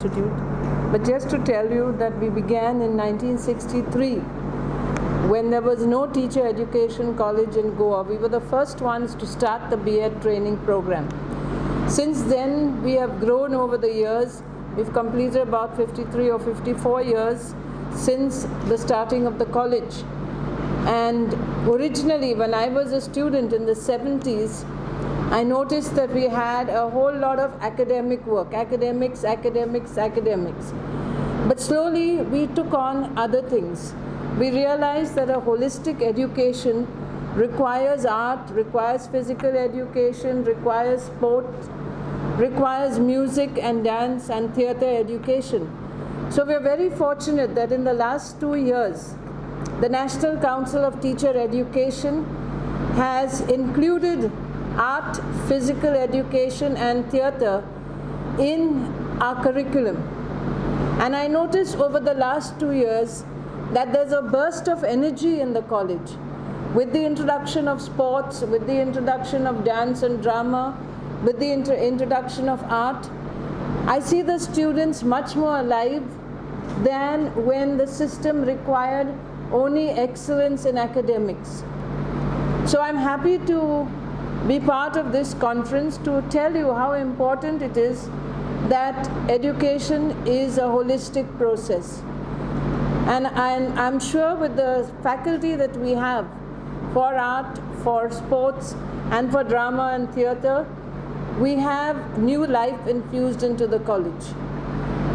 Institute. But just to tell you that we began in 1963 when there was no teacher education college in Goa. We were the first ones to start the B.Ed training program. Since then, we have grown over the years. We've completed about 53 or 54 years since the starting of the college. And originally, when I was a student in the 70s, I noticed that we had a whole lot of academic work, academics. But slowly we took on other things. We realized that a holistic education requires art, requires physical education, requires sport, requires music and dance and theatre education. So we're very fortunate that in the last 2 years, the National Council of Teacher Education has included art, physical education and theatre in our curriculum. And I noticed over the last 2 years that there's a burst of energy in the college with the introduction of sports, with the introduction of dance and drama, with the introduction of art. I see the students much more alive than when the system required only excellence in academics. So I'm happy to be part of this conference to tell you how important it is that education is a holistic process. And I'm sure with the faculty that we have for art, for sports, and for drama and theatre, we have new life infused into the college.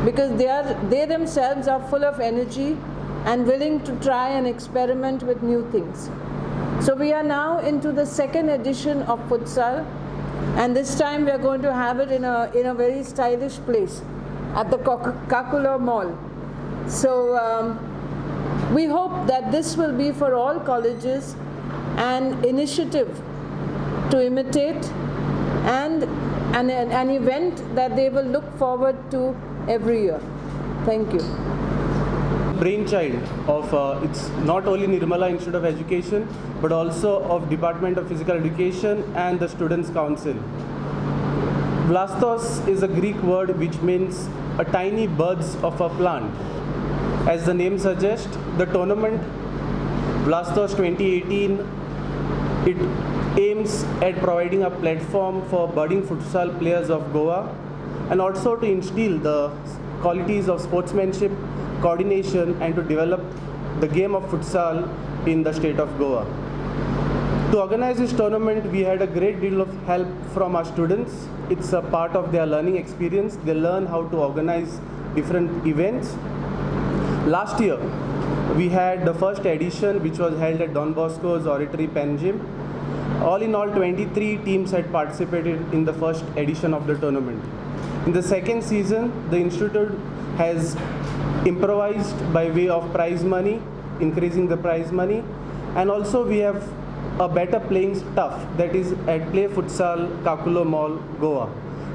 Because they themselves are full of energy and willing to try and experiment with new things. So we are now into the second edition of futsal, and this time we are going to have it in a very stylish place at the Kakula Mall. So we hope that this will be for all colleges an initiative to imitate and an event that they will look forward to every year. Thank you. Brainchild of it's not only Nirmala Institute of Education but also of Department of Physical Education and the Students' Council. Vlastos is a Greek word which means a tiny buds of a plant. As the name suggests, the tournament Vlastos 2018, it aims at providing a platform for budding futsal players of Goa and also to instill the qualities of sportsmanship, coordination, and to develop the game of futsal in the state of Goa. To organize this tournament, we had a great deal of help from our students. It's a part of their learning experience. They learn how to organize different events. Last year, we had the first edition, which was held at Don Bosco's Oratory Panjim. All in all, 23 teams had participated in the first edition of the tournament. In the second season, the institute has improvised by way of prize money, increasing the prize money, and also we have a better playing staff that is at Play Futsal Kakulo Mall, Goa,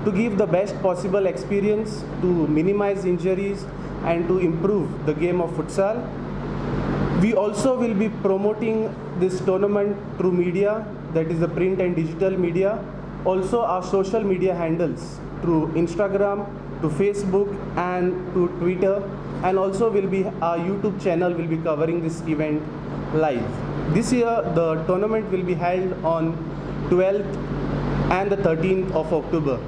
to give the best possible experience, to minimize injuries and to improve the game of futsal. We also will be promoting this tournament through media, that is the print and digital media, also our social media handles through Instagram, to Facebook and to Twitter, and also our YouTube channel will be covering this event live. This year the tournament will be held on 12th and the 13th of October.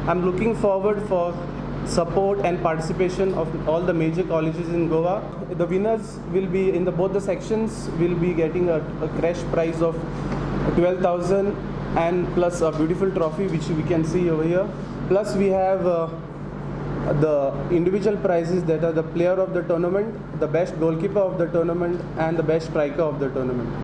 I'm looking forward for support and participation of all the major colleges in Goa. The winners will be in both the sections will be getting a cash prize of 12,000 and plus a beautiful trophy which we can see over here. Plus we have the individual prizes that are the player of the tournament, the best goalkeeper of the tournament, and the best striker of the tournament.